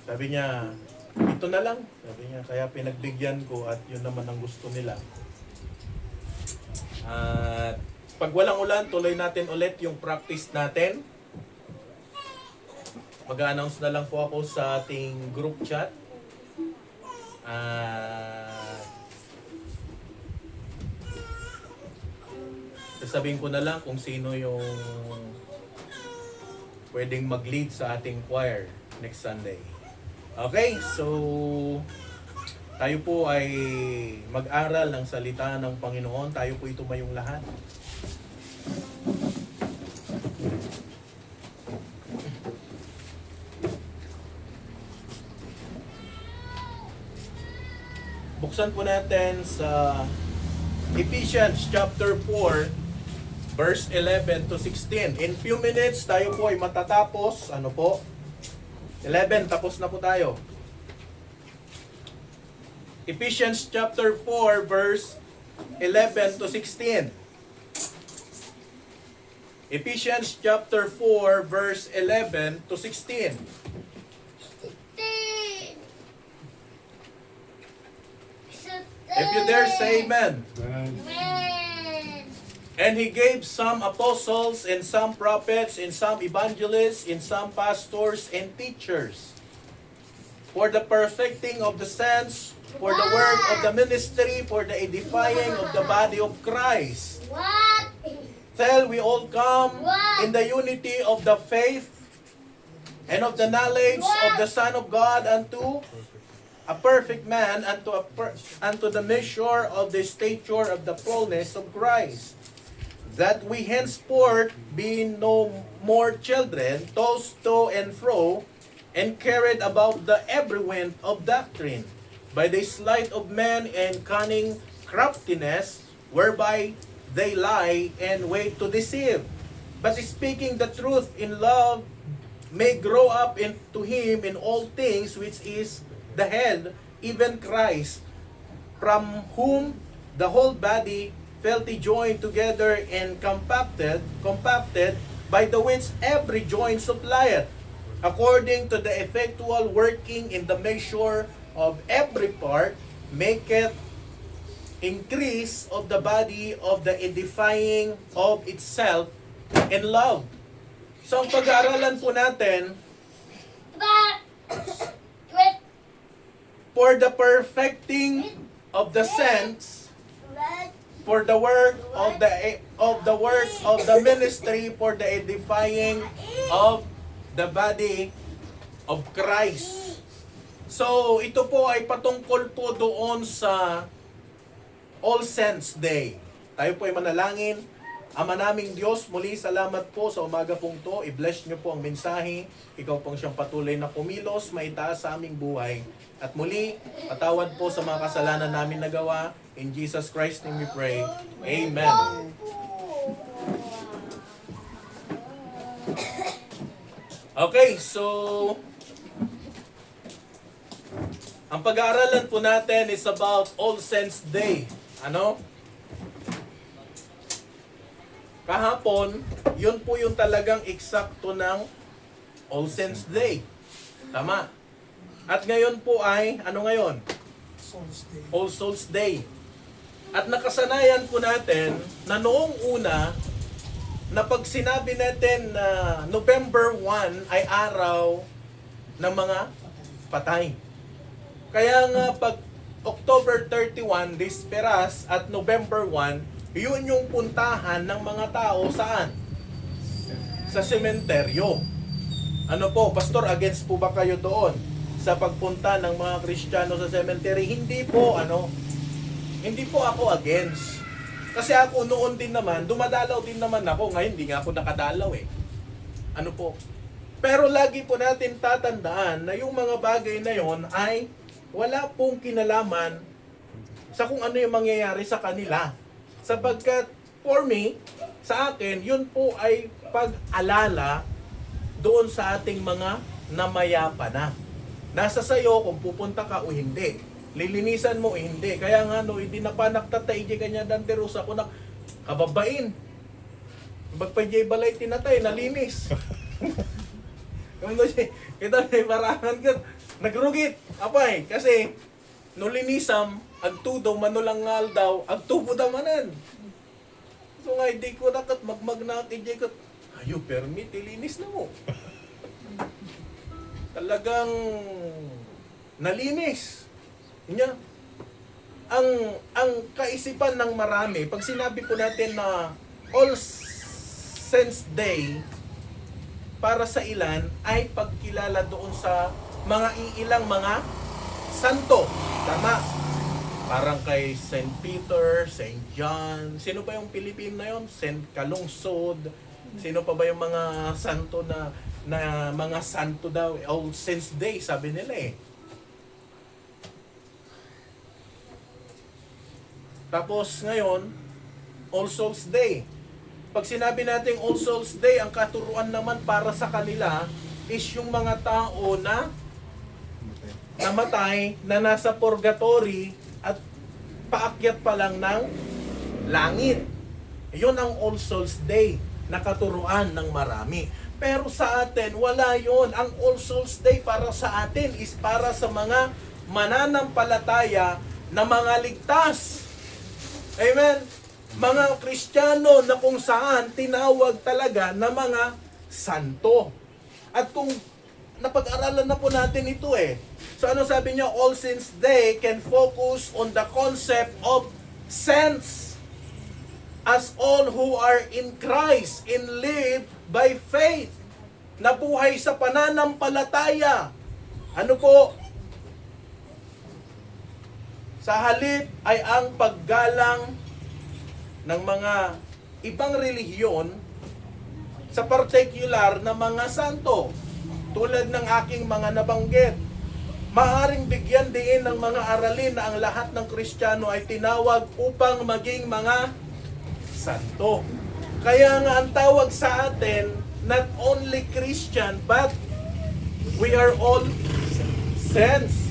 Sabi niya, ito na lang. Sabi niya, kaya pinagbigyan ko at yun naman ang gusto nila. At pag walang ulan, tuloy natin ulit yung practice natin. Mag-a-announce na lang po ako sa ating group chat. Sasabihin ko na lang kung sino yung pwedeng mag-lead sa ating choir next Sunday. Okay, so tayo po ay mag-aral ng salita ng Panginoon. Tayo po itumayong lahat. Buksan po natin sa Ephesians chapter 4, verse 11 to 16. In few minutes, tayo po ay matatapos. Ano po? 11, tapos na po tayo. Ephesians chapter 4, verse 11 to 16. Ephesians chapter 4, verse 11 to 16. If you dare say amen. Amen. And he gave some apostles, and some prophets, and some evangelists, and some pastors and teachers, for the perfecting of the saints, for the work of the ministry, for the edifying of the body of Christ, What? till we all come in the unity of the faith and of the knowledge of the Son of God unto a perfect man, unto the measure of the stature of the fullness of Christ, that we henceforth be no more children, tossed to and fro, and carried about the every wind of doctrine, by the sleight of men and cunning craftiness, whereby they lie and wait to deceive. But speaking the truth in love, may grow up into him in all things which is the head, even Christ, from whom the whole body fitly joined together and compacted by the which every joint supplieth, according to the effectual working in the measure of every part, maketh increase of the body of the edifying of itself in love. So ang pag-aaralan po natin, for the perfecting of the saints, for the work of the ministry, for the edifying of the body of Christ. So ito po ay patungkol po doon sa All Saints Day. Tayo po ay manalangin. Ama naming Diyos, muli salamat po sa umaga pong to. I-bless niyo po ang mensahe. Ikaw pong siyang patuloy na kumilos, maitaas sa aming buhay. At muli, patawad po sa mga kasalanan namin nagawa. In Jesus Christ's name we pray. Amen. Okay, so ang pag-aaralan po natin is about All Saints Day. Ano? Kahapon, yun po yung talagang eksakto ng All Saints Day. Tama. At ngayon po ay, ano ngayon? All Souls Day. At nakasanayan po natin na noong una, na pag sinabi natin na November 1 ay araw ng mga patay. Kaya nga pag October 31, Disperas at November 1, yun yung puntahan ng mga tao saan? Sa sementeryo. Ano po, Pastor, against po ba kayo doon sa pagpunta ng mga Kristiyano sa cemetery? Hindi po, hindi po ako against. Kasi ako noon din naman, dumadalaw din naman ako. Ngayon, hindi nga ako nakadalaw eh. Ano po? Pero lagi po natin tatandaan na yung mga bagay na yon ay wala pong kinalaman sa kung ano yung mangyayari sa kanila. Sapagkat, for me, sa akin, yun po ay pag-alala doon sa ating mga namayapa na. Nasa sayo kung pupunta ka o hindi. Lilinisan mo o hindi. Kaya nga, no, hindi na pa naktatay kanya danteros ako na kababain. Bagpajay balay tinatay, nalinis. Kita may parangan ka. Nagrugit. Apay, kasi nulinisam, agtudo, manulangal daw, agtubo daw manan. So nga, hindi ko dapat magmagnak, hindi ko, ayo, permit, ilinis na mo. Talagang nalinis. Niya. Ang kaisipan ng marami, pag sinabi po natin na All Saints Day, para sa ilan, ay pagkilala doon sa mga iilang mga santo. Tama? Parang kay St. Peter, St. John, sino ba yung Pilipino na yun? St. Kalungsod, sino pa ba yung mga santo na mga santo daw? All Saints Day, sabi nila eh. Tapos ngayon, All Souls Day. Pag sinabi natin All Souls Day, ang katuruan naman para sa kanila is yung mga tao na namatay, na nasa purgatory at paakyat pa lang ng langit. Yun ang All Souls Day na katuruan ng marami. Pero sa atin, wala yon. Ang All Souls Day para sa atin is para sa mga mananampalataya na mga ligtas. Amen? Mga Kristiyano na kung saan tinawag talaga na mga santo. At kung napag-aralan na po natin ito eh. So ano sabi niya? All Saints Day can focus on the concept of saints as all who are in Christ and live by faith. Nabuhay sa pananampalataya. Ano po? Sa halip ay ang paggalang ng mga ibang relihiyon sa particular na mga santo. Tulad ng aking mga nabanggit. Maaring bigyan din ng mga aralin na ang lahat ng Kristiyano ay tinawag upang maging mga santo. Kaya nga ang tawag sa atin, not only Christian, but we are all saints.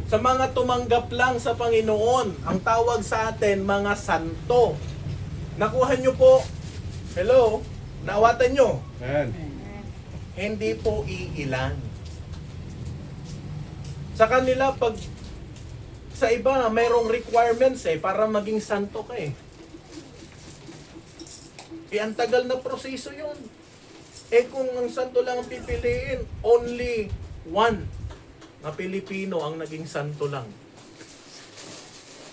Sa mga tumanggap lang sa Panginoon, ang tawag sa atin, mga santo. Nakuha nyo po, hello, naawatan nyo. Ayan. Hindi po iilan. Sa kanila, pag sa iba, mayroong requirements para maging santo ka eh. Ang tagal na proseso yun. Kung ang santo lang ang pipiliin, only one na Pilipino ang naging santo lang.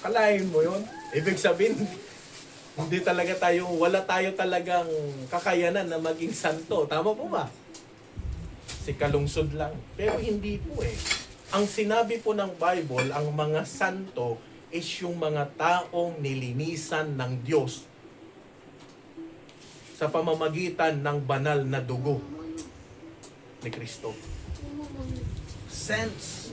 Kalahin mo yun? Ibig sabihin, hindi talaga tayo, wala tayo talagang kakayanan na maging santo. Tama po ba? Si kalungsod lang. Pero hindi po eh. Ang sinabi po ng Bible, ang mga santo is yung mga taong nilinisan ng Diyos sa pamamagitan ng banal na dugo ni Kristo. Saints.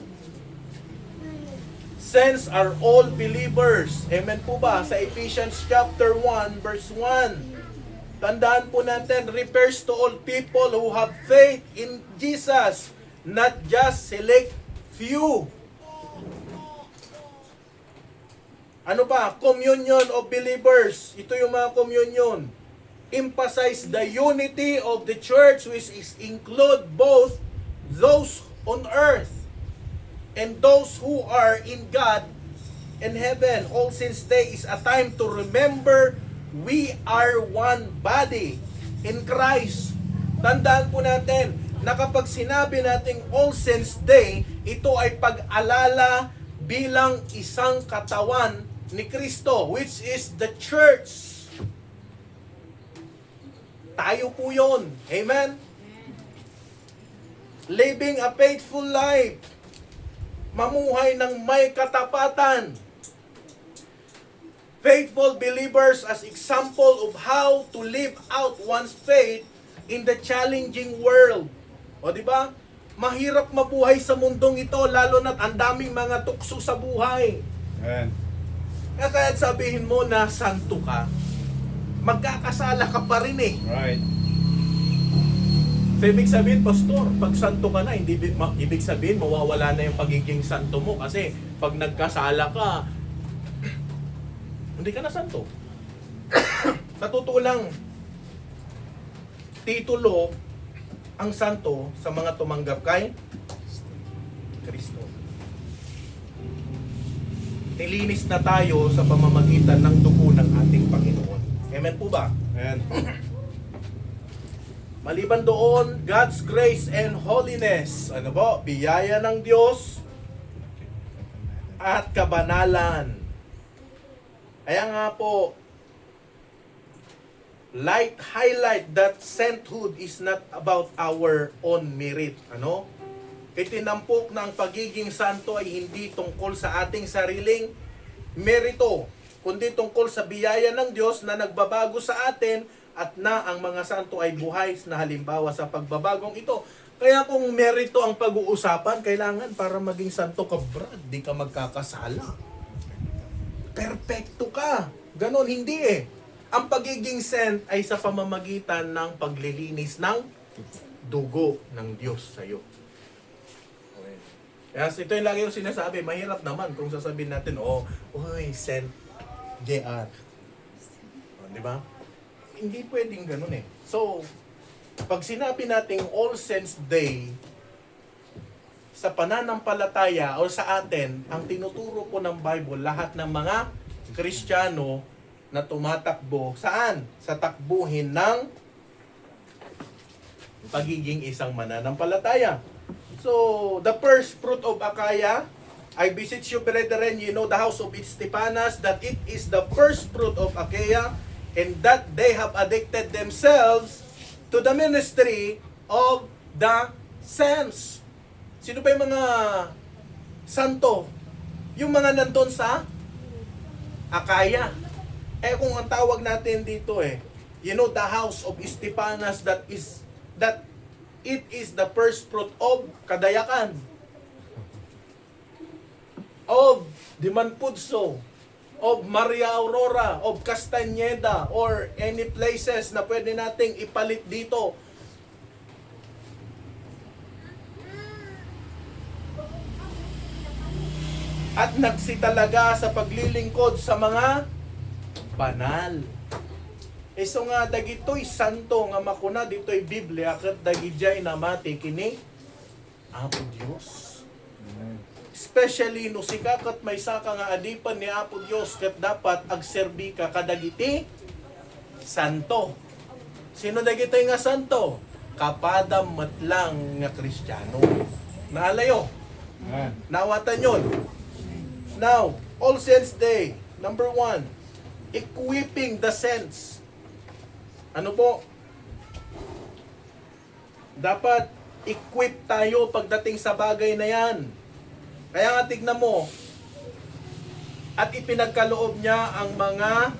Saints are all believers. Amen po ba? Sa Ephesians chapter 1 verse 1. Tandaan po natin, refers to all people who have faith in Jesus, not just select few. Ano pa? Communion of believers. Ito yung mga communion. Emphasize the unity of the church, which is include both those on earth and those who are in God and heaven. All Saints Day is a time to remember we are one body in Christ. Tandaan po natin na kapag sinabi nating All Saints Day, ito ay pag-alala bilang isang katawan ni Kristo, which is the church. Tayo po yun. Amen? Living a faithful life. Mamuhay ng may katapatan. Faithful believers as example of how to live out one's faith in the challenging world. O di ba? Mahirap mabuhay sa mundong ito, lalo na't ang daming mga tukso sa buhay. Ayan. Kaya kahit sabihin mo na santo ka, magkakasala ka pa rin eh. Right. So, ibig sabihin, pastor, pag santo ka na, hindi ibig sabihin, mawawala na yung pagiging santo mo. Kasi, pag nagkasala ka, hindi ka na santo. Sa totoo lang, titulo ang santo sa mga tumanggap kay Kristo. Nilinis na tayo sa pamamagitan ng dugo ng ating Panginoon. Amen po ba? Amen. Maliban doon, God's grace and holiness. Ano po? Biyaya ng Diyos at kabanalan. Kaya nga po, highlight that sainthood is not about our own merit. Ano? Itinampok na ang pagiging santo ay hindi tungkol sa ating sariling merito, kundi tungkol sa biyaya ng Diyos na nagbabago sa atin at na ang mga santo ay buhay na halimbawa sa pagbabagong ito. Kaya kung merito ang pag-uusapan, kailangan para maging santo ka, brad, di ka magkakasala. Perpekto ka. Ganon, hindi eh. Ang pagiging saint ay sa pamamagitan ng paglilinis ng dugo ng Diyos sa iyo. Kaya ito yung lagi yung sinasabi, mahirap naman kung sasabihin natin, Saint JR. Di ba? Hindi pwedeng ganun eh. So, pag sinabi nating All Saints Day, sa pananampalataya o sa atin, ang tinuturo po ng Bible, lahat ng mga Kristiyano na tumatakbo, saan? Sa takbuhin ng pagiging isang mananampalataya. So, the first fruit of Achaia, I beseech you, brethren, you know the house of Stephanas, that it is the first fruit of Achaia, and that they have addicted themselves to the ministry of the saints. Sino ba yung mga santo? Yung mga nandun sa Achaia. Kung ang tawag natin dito you know the house of Stephanas, that it is the first fruit of Kadayakan, of Dimanpudso, of Maria Aurora, of Castañeda, or any places na pwede nating ipalit dito. At nagsitalaga sa paglilingkod sa mga banal. So nga dagitoy santo nga makuna ditoy Biblia ket dagijay namati kini Apo Dios. Especially no sika ket may saka nga adipan ni Apo Dios ket dapat agserbi ka kadagiti santo. Sino dagitoy nga santo? Kapadam matlang nga Kristiyano. Naalayo. Nawatan yon. Now, All Saints Day, number 1, equipping the saints. Ano po? Dapat equip tayo pagdating sa bagay na yan. Kaya nga tignan mo, at ipinagkaloob niya ang mga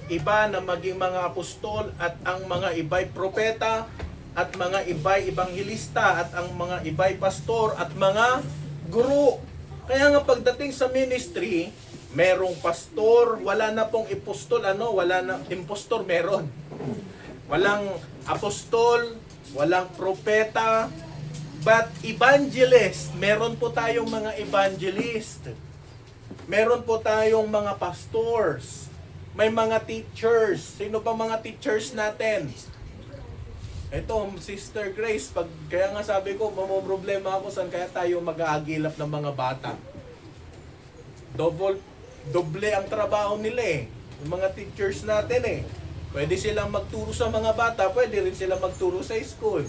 iba na maging mga apostol at ang mga iba'y propeta at mga iba'y ebanghilista at ang mga iba'y pastor at mga guru. Kaya nga pagdating sa ministry, merong pastor, wala na pong apostol, wala na, impostor meron. Walang apostol, walang propeta, but evangelist, meron po tayong mga evangelist. Meron po tayong mga pastors. May mga teachers. Sino pa mga teachers natin? Ito, Sister Grace, kaya nga sabi ko, problema ako saan kaya tayo mag-aagilap ng mga bata. Doble ang trabaho nila yung mga teachers natin Pwede silang magturo sa mga bata, pwede rin silang magturo sa school.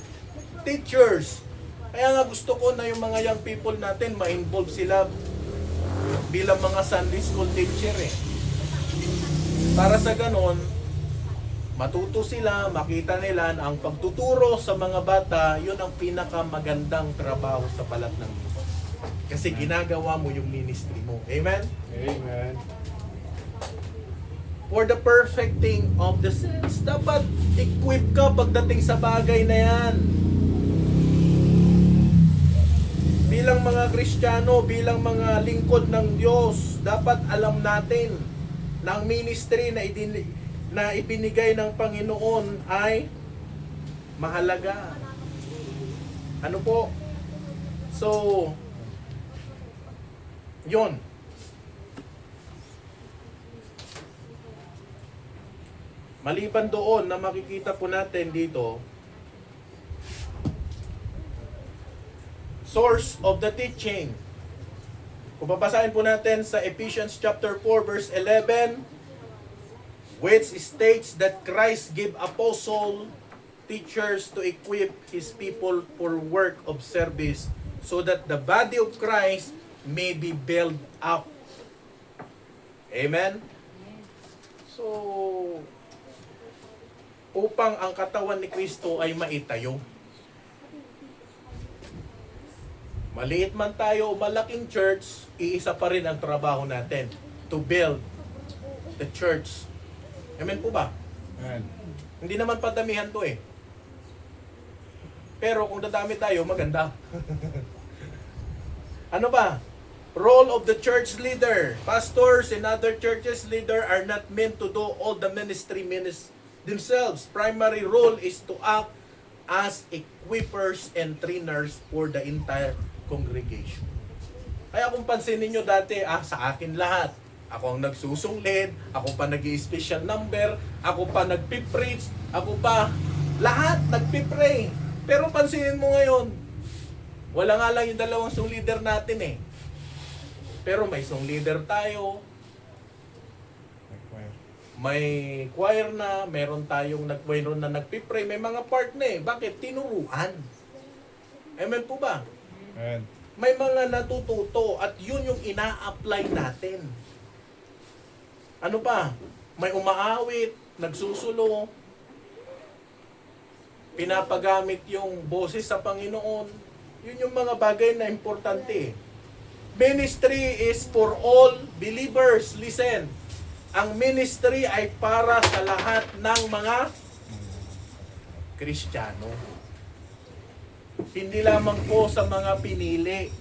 Teachers. Kaya nga gusto ko na yung mga young people natin, ma-involve sila bilang mga Sunday school teacher Para sa ganon, matuto sila, makita nila na ang pagtuturo sa mga bata, yun ang pinakamagandang trabaho sa balat ng Diyos. Kasi ginagawa mo yung ministry mo. Amen? Amen. For the perfecting of the saints. Dapat equip ka pagdating sa bagay na yan. Bilang mga Kristiyano, bilang mga lingkod ng Diyos, dapat alam natin na ang ministry na ibinigay ng Panginoon ay mahalaga. Ano po? So, yon. Maliban doon na makikita po natin dito, source of the teaching. Kung babasahin po natin sa Ephesians chapter 4 verse 11, which states that Christ gave apostle, teachers to equip His people for work of service so that the body of Christ may be built up. Amen? So, upang ang katawan ni Kristo ay maitayo. Maliit man tayo o malaking church, iisa pa rin ang trabaho natin to build the church. Amen po ba? Amen. Hindi naman padamihan to eh. Pero kung dadami tayo, maganda. Ano ba? Role of the church leader. Pastors and other churches leader are not meant to do all the ministry themselves. Primary role is to act as equippers and trainers for the entire congregation. Kaya kung pansinin nyo dati, sa akin lahat. Ako ang nagsusunglid, ako pa nag-i-special number, ako pa nagpipreach, ako pa, lahat nagpipray. Pero pansinin mo ngayon, wala nga lang yung dalawang song leader natin eh. Pero may song leader tayo, may choir na, meron na nagpipray, may mga part na eh. Bakit? Tinuruan. Amen po ba? Amen. May mga natututo at yun yung ina-apply natin. Ano pa? May umaawit, nagsusulo, pinapagamit yung boses sa Panginoon. Yun yung mga bagay na importante. Ministry is for all believers. Listen, ang ministry ay para sa lahat ng mga Kristiyano. Hindi lamang po sa mga pinili.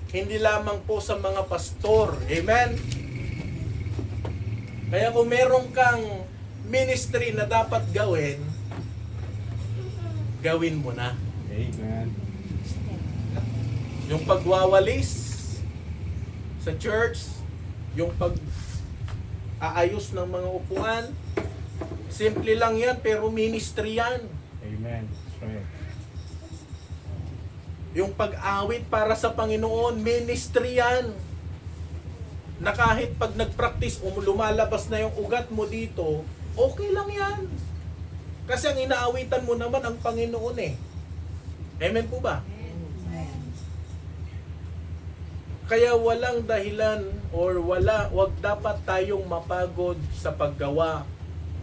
Hindi lamang po sa mga pastor. Amen? Kaya kung meron kang ministry na dapat gawin, gawin mo na. Amen. Yung pagwawalis sa church, yung pag-aayos ng mga upuan, simple lang yan, pero ministry yan. Amen. That's right. Yung pag-awit para sa Panginoon, ministry yan. Na kahit pag nag-practice, lumalabas na yung ugat mo dito, okay lang yan. Kasi ang inaawitan mo naman ang Panginoon eh. Amen po ba? Kaya walang dahilan or wag dapat tayong mapagod sa paggawa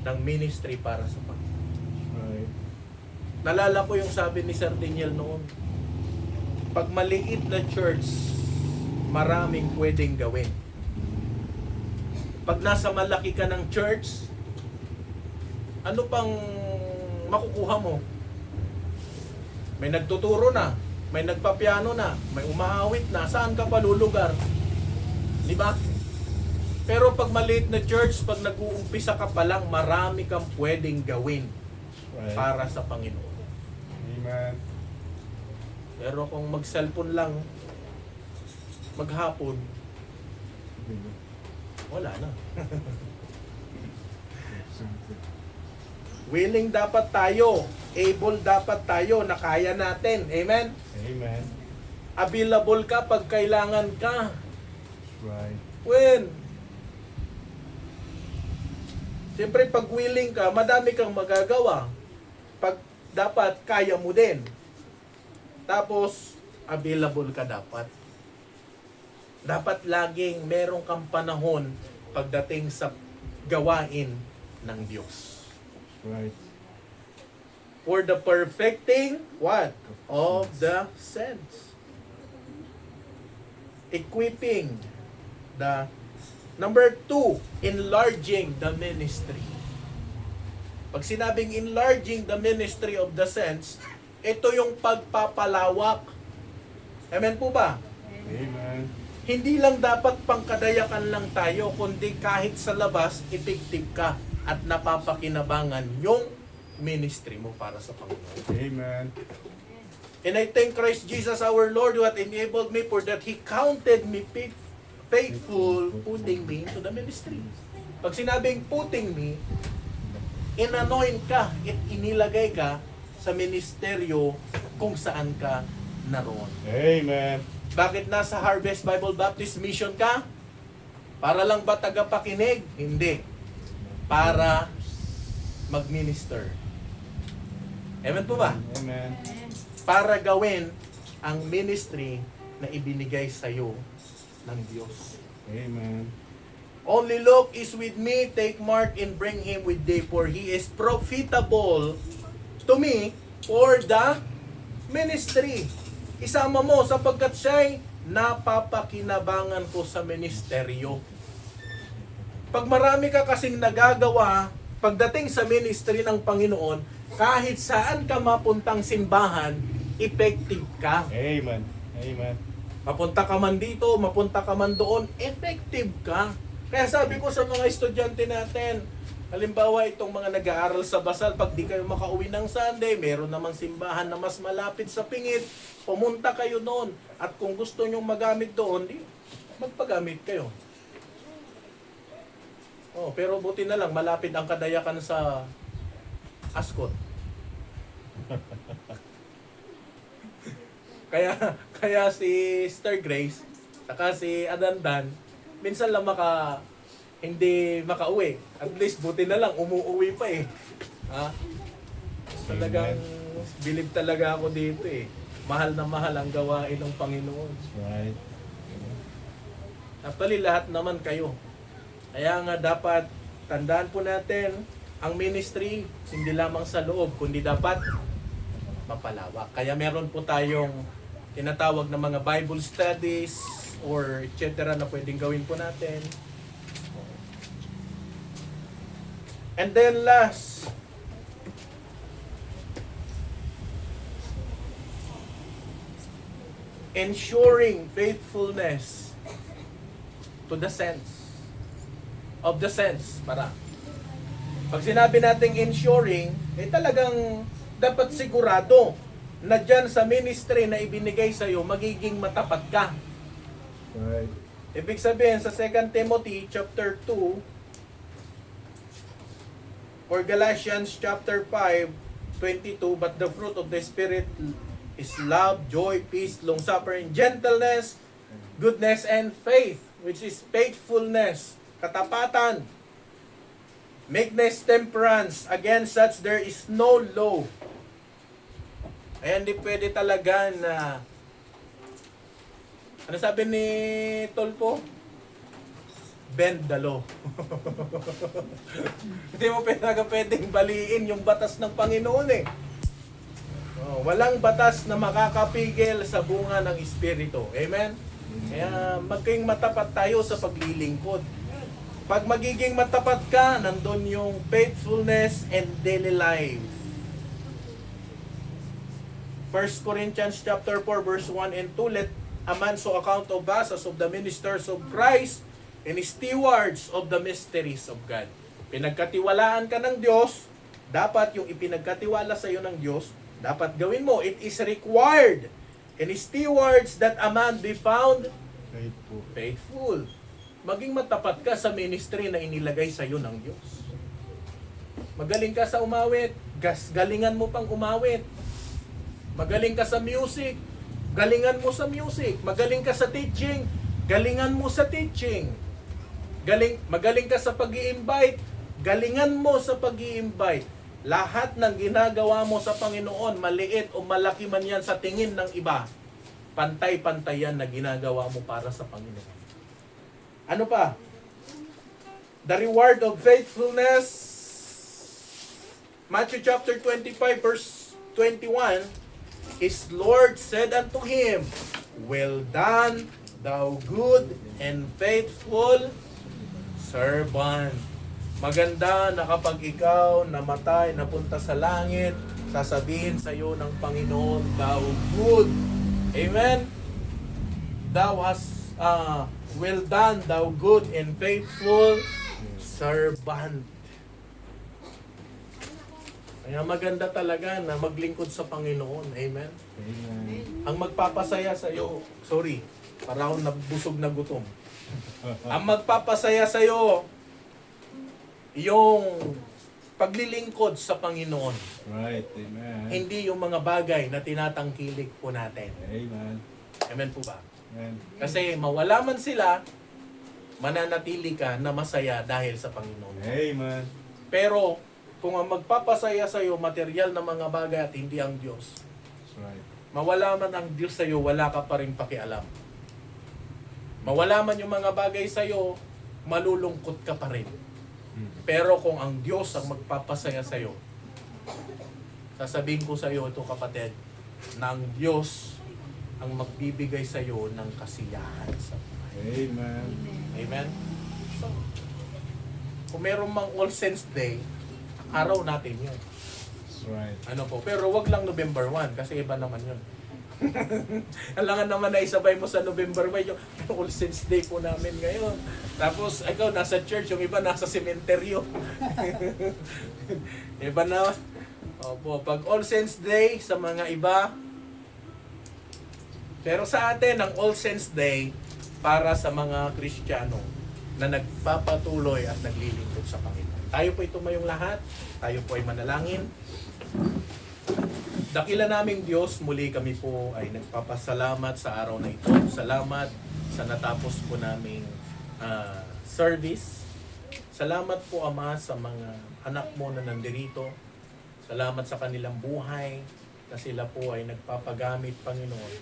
ng ministry para sa Panginoon. Right. Nalala ko yung sabi ni Sir Daniel noon, pag maliit na church, maraming pwedeng gawin. Pag nasa malaki ka ng church, ano pang makukuha mo? May nagtuturo na, may nagpapiano na, may umaawit na, saan ka pa lulugar? Di ba? Pero pag maliit na church, pag nag-uumpisa ka pa lang, marami kang pwedeng gawin Right. para sa Panginoon. Amen. Pero kung mag-cellphone lang, maghapon, wala na. Willing dapat tayo, able dapat tayo, na kaya natin. Amen? Amen. Available ka pag kailangan ka. That's right. When? Siyempre pag willing ka, madami kang magagawa. Pag dapat, kaya mo din. Tapos, available ka dapat. Dapat laging meron kang panahon pagdating sa gawain ng Diyos. Right. For the perfecting, what? Of the saints. Equipping the... Number 2, enlarging the ministry. Pag sinabing enlarging the ministry of the saints, ito yung pagpapalawak. Amen po ba? Amen. Hindi lang dapat pangkadayakan lang tayo, kundi kahit sa labas, effective ka at napapakinabangan yung ministry mo para sa Panginoon. Amen. And I thank Christ Jesus our Lord who hath enabled me for that He counted me faithful, putting me into the ministry. Pag sinabing putting me, inanoint ka at inilagay ka sa ministeryo kung saan ka naroon. Amen. Bakit nasa Harvest Bible Baptist Mission ka? Para lang ba tagapakinig? Hindi. Para mag-minister. Amen po ba? Amen. Para gawin ang ministry na ibinigay sa iyo ng Diyos. Amen. Only Luke is with me, take Mark and bring him with thee, for he is profitable to me for the ministry. Isama mo sapagkat siya'y napapakinabangan ko sa ministeryo. Pag marami ka kasing nagagawa, pagdating sa ministry ng Panginoon, kahit saan ka mapuntang simbahan, effective ka. Amen. Amen. Mapunta ka man dito, mapunta ka man doon, effective ka. Kaya sabi ko sa mga estudyante natin, halimbawa itong mga nag-aaral sa Basal, pag di kayo makauwi ng Sunday, meron namang simbahan na mas malapit sa Pingit, pumunta kayo doon. At kung gusto nyong magamit doon, di, magpagamit kayo. Oh, pero buti na lang, malapit ang Kadayakan sa Ascot. Kaya si Sister Grace, saka si Adandan, minsan lang hindi makauwi. At least buti na lang, umuuwi pa eh. Ha? Talagang believe talaga ako dito eh. Mahal na mahal ang gawain ng Panginoon. That's right. Actually, lahat naman kayo. Kaya nga dapat tandaan po natin, ang ministry, hindi lamang sa loob, kundi dapat mapalawak. Kaya meron po tayong tinatawag na mga Bible studies or etc. na pwedeng gawin po natin. And then last, ensuring faithfulness to the sense of the sense. Pag sinabi nating ensuring, talagang dapat sigurado na dyan sa ministry na ibinigay sa'yo, magiging matapat ka. Right. Ibig sabihin sa 2 Timothy chapter 2 or Galatians chapter 5:22, but the fruit of the Spirit is love, joy, peace, long-suffering, gentleness, goodness, and faith, which is faithfulness, katapatan, meekness, temperance. Against such there is no law. Ay hindi pwede talaga na, ano sabi ni Tolpo? Bend the law. Hindi mo pwedeng baliin yung batas ng Panginoon eh. Oh, walang batas na makakapigil sa bunga ng Espiritu. Amen? Kaya maging matapat tayo sa paglilingkod. Pag magiging matapat ka, nandun yung faithfulness and daily life. 1 Corinthians chapter 4 verse 1 and 2, let a man so account of us as of the ministers of Christ and stewards of the mysteries of God. Pinagkatiwalaan ka ng Diyos, dapat yung ipinagkatiwala sa iyo ng Diyos, dapat gawin mo. It is required and stewards that a man be found faithful. Maging matapat ka sa ministry na inilagay sa iyo ng Diyos. Magaling ka sa umawit, galingan mo pang umawit. Magaling ka sa music, galingan mo sa music. Magaling ka sa teaching, galingan mo sa teaching. Magaling ka sa pag-i-invite, galingan mo sa pag-i-invite. Lahat ng ginagawa mo sa Panginoon, maliit o malaki man yan sa tingin ng iba, pantay-pantay yan na ginagawa mo para sa Panginoon. Ano pa? The reward of faithfulness. Matthew chapter 25 verse 21, his Lord said unto him, well done, thou good and faithful servant. Maganda na kapag ikaw namatay, napunta sa langit, sasabihin sa iyo ng Panginoon, thou good. Amen? Thou hast, well done, thou good and faithful servant. Kaya maganda talaga na maglingkod sa Panginoon. Amen? Amen. Ang magpapasaya sa iyo, sorry, para akong nabusog na gutom. Ang magpapasaya sa iyo, yung paglilingkod sa Panginoon. Right. Amen. Hindi yung mga bagay na tinatangkilik po natin. Amen. Amen po ba? Amen. Kasi mawala man sila, mananatili ka na masaya dahil sa Panginoon. Amen. Pero kung ang magpapasaya sa iyo material na mga bagay at hindi ang Diyos, That's right. mawala man ang Diyos sa iyo, wala ka pa rin pakialam. Mawala man yung mga bagay sa iyo, malulungkot ka pa rin. Pero kung ang Diyos ang magpapasaya sa iyo, sasabihin ko sa iyo ito kapatid, na ang Diyos ang magbibigay sa iyo ng kasiyahan sa buhay. Amen. Amen? So, kung meron mang All Saints Day, araw natin yun. That's right. Ano po? Pero wag lang November 1 kasi iba naman yun. Kailangan naman na isabay mo sa November 1 yung All Saints Day po namin ngayon. Tapos ikaw nasa church, yung iba nasa sementeryo. Iba na. Opo, pag All Saints Day sa mga iba. Pero sa atin, ang All Saints Day para sa mga Kristiyano na nagpapatuloy at naglilingkod sa Panginoon. Tayo po itumayong lahat. Tayo po ay manalangin. Dakila naming Diyos, muli kami po ay nagpapasalamat sa araw na ito. Salamat sa natapos po naming service. Salamat po Ama sa mga anak mo na nandirito. Salamat sa kanilang buhay na sila po ay nagpapagamit, Panginoon.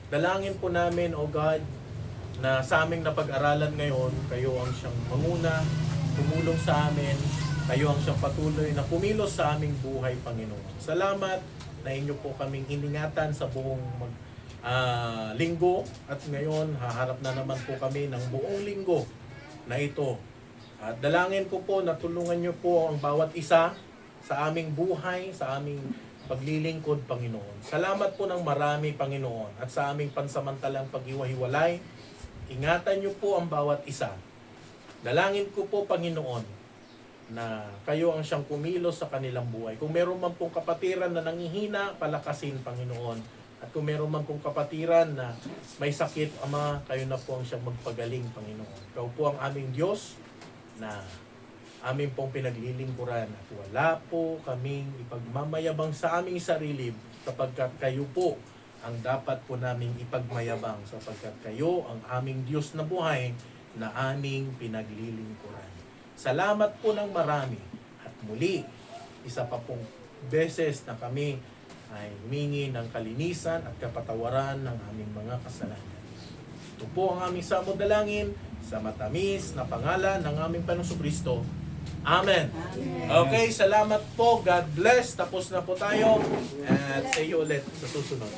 Dalangin po namin, O God, na sa aming napag-aralan ngayon, kayo ang siyang manguna, tumulong sa amin, kayo ang siyang patuloy na kumilos sa aming buhay, Panginoon. Salamat na inyo po kaming iningatan sa buong linggo at ngayon haharap na naman po kami ng buong linggo na ito. At dalangin ko po na tulungan nyo po ang bawat isa sa aming buhay, sa aming paglilingkod, Panginoon. Salamat po ng marami, Panginoon, at sa aming pansamantalang paghiwa-hiwalay. Ingatan nyo po ang bawat isa. Dalangin ko po, Panginoon, na kayo ang siyang kumilos sa kanilang buhay. Kung meron man pong kapatiran na nangihina, palakasin, Panginoon. At kung meron man pong kapatiran na may sakit, Ama, kayo na po ang siyang magpagaling, Panginoon. Ikaw po ang aming Diyos na aming pong pinaglilingkuran at wala po kaming ipagmamayabang sa aming sarili kapagkat kayo po ang dapat po naming ipagmayabang sapagkat kayo ang aming Diyos na buhay na aming pinaglilingkuran. Salamat po ng marami at muli, isa pa pong beses na kami ay humingi ng kalinisan at kapatawaran ng aming mga kasalanan. Ito po ang aming samudalangin sa matamis na pangalan ng aming Panginoong Kristo. Amen. Okay, salamat po. God bless. Tapos na po tayo. At see you ulit sa susunod.